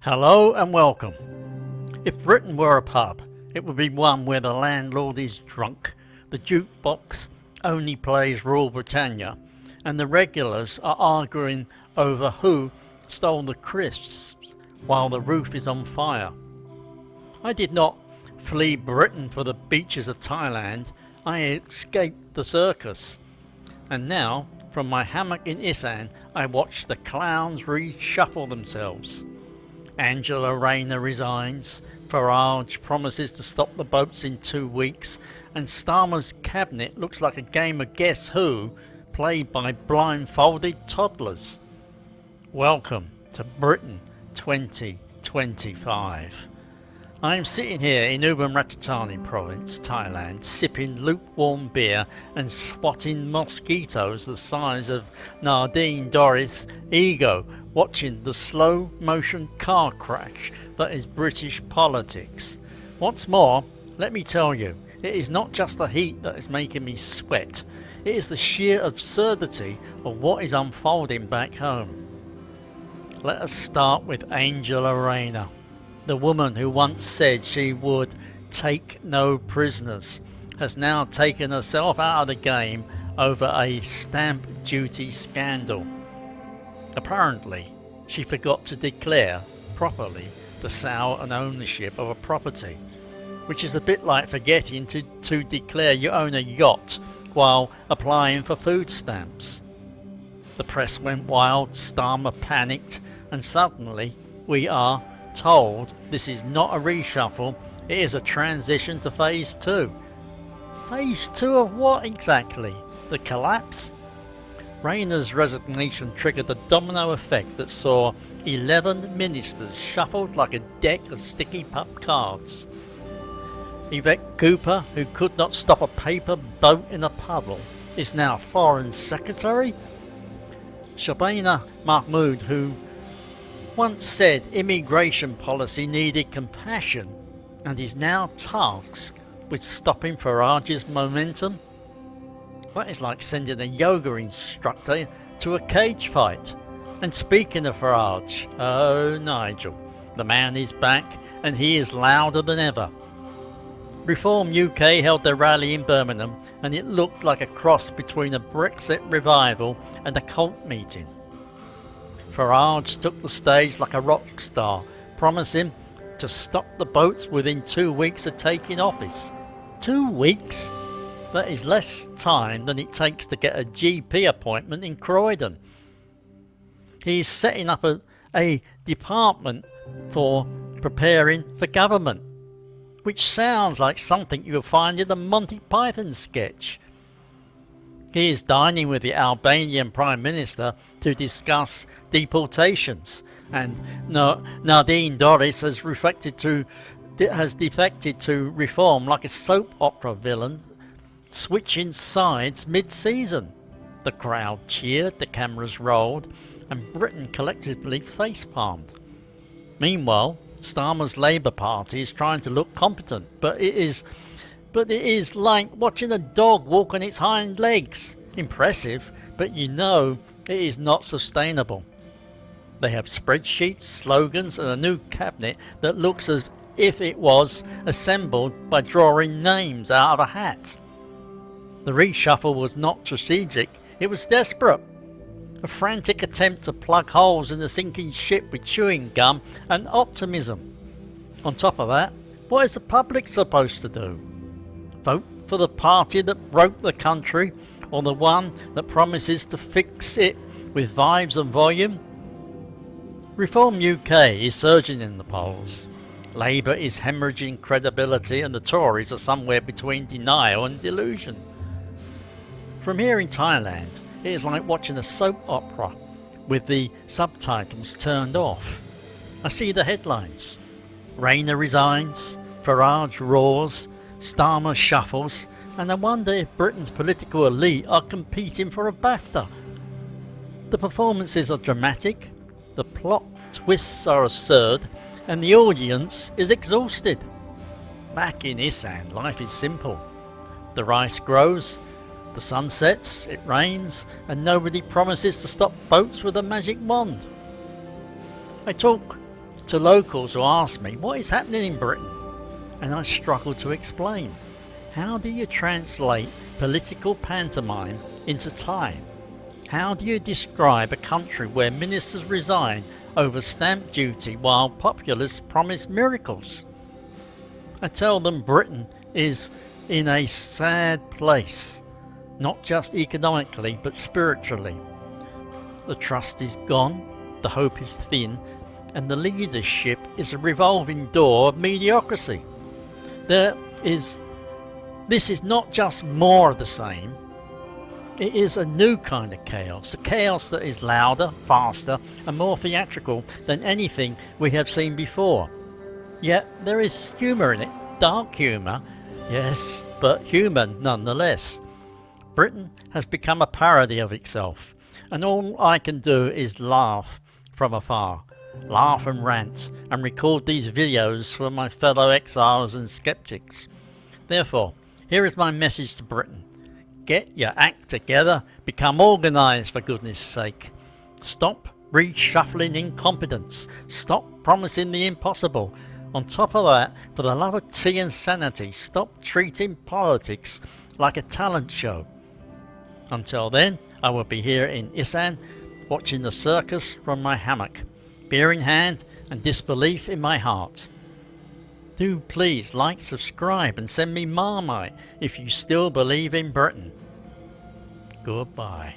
Hello and welcome. If Britain were a pub, it would be one where the landlord is drunk, the jukebox only plays Rule Britannia, and the regulars are arguing over who stole the crisps while the roof is on fire. I did not flee Britain for the beaches of Thailand, I escaped the circus. And now, from my hammock in Isaan, I watch the clowns reshuffle themselves. Rayner resigns, Farage promises to stop the boats in 2 weeks, and Starmer's cabinet looks like a game of Guess Who played by blindfolded toddlers. Welcome to Britain 2025. I am sitting here in Ubon Ratchathani province, Thailand, sipping lukewarm beer and swatting mosquitoes the size of Nadine Dorries' ego, watching the slow motion car crash that is British politics. What's more, let me tell you, it is not just the heat that is making me sweat, it is the sheer absurdity of what is unfolding back home. Let us start with Rayner. The woman who once said she would take no prisoners has now taken herself out of the game over a stamp duty scandal. Apparently, she forgot to declare properly the sale and ownership of a property, which is a bit like forgetting to declare you own a yacht while applying for food stamps. The press went wild, Starmer panicked, and suddenly we are told this is not a reshuffle, it is a transition to phase 2. Phase 2 of what exactly? The collapse? Rayner's resignation triggered a domino effect that saw 11 ministers shuffled like a deck of sticky pup cards. Yvette Cooper, who could not stop a paper boat in a puddle, is now Foreign Secretary. Shabana Mahmood, who once said immigration policy needed compassion and is now tasked with stopping Farage's momentum. That is like sending a yoga instructor to a cage fight. And speaking of Farage, oh Nigel, the man is back and he is louder than ever. Reform UK held their rally in Birmingham and it looked like a cross between a Brexit revival and a cult meeting. Farage took the stage like a rock star, promising to stop the boats within 2 weeks of taking office. 2 weeks? That is less time than it takes to get a GP appointment in Croydon. He is setting up a department for preparing for government, which sounds like something you'll find in a Monty Python sketch. He is dining with the Albanian Prime Minister to discuss deportations, and Nadine Dorries has defected to reform like a soap opera villain, switching sides mid-season. The crowd cheered, the cameras rolled, and Britain collectively face-palmed. Meanwhile, Starmer's Labour Party is trying to look competent, but it is like watching a dog walk on its hind legs. Impressive, but you know it is not sustainable. They have spreadsheets, slogans and a new cabinet that looks as if it was assembled by drawing names out of a hat. The reshuffle was not strategic, it was desperate. A frantic attempt to plug holes in the sinking ship with chewing gum and optimism. On top of that, what is the public supposed to do? Vote for the party that broke the country or the one that promises to fix it with vibes and volume? Reform UK is surging in the polls. Labour is hemorrhaging credibility and the Tories are somewhere between denial and delusion. From here in Thailand, it is like watching a soap opera with the subtitles turned off. I see the headlines. Rayner resigns, Farage roars, Starmer shuffles, and I wonder if Britain's political elite are competing for a BAFTA. The performances are dramatic, the plot twists are absurd, and the audience is exhausted. Back in Isaan, life is simple. The rice grows, the sun sets, it rains, and nobody promises to stop boats with a magic wand. I talk To locals who ask me what is happening in Britain, and I struggle to explain. How do you translate political pantomime into Thai? How do you describe a country where ministers resign over stamp duty while populists promise miracles? I tell them Britain is in a sad place, not just economically but spiritually. The trust is gone, the hope is thin, and the leadership is a revolving door of mediocrity. This is not just more of the same, it is a new kind of chaos, a chaos that is louder, faster and more theatrical than anything we have seen before. Yet there is humour in it, dark humour, yes, but human nonetheless. Britain has become a parody of itself, and all I can do is laugh from afar. Laugh and rant and record these videos for my fellow exiles and skeptics. Therefore, here is my message to Britain. Get your act together, become organised for goodness sake. Stop reshuffling incompetence, stop promising the impossible. On top of that, for the love of tea and sanity, stop treating politics like a talent show. Until then, I will be here in Isaan, watching the circus from my hammock, beer in hand and disbelief in my heart. Do please like, subscribe and send me Marmite if you still believe in Britain. Goodbye.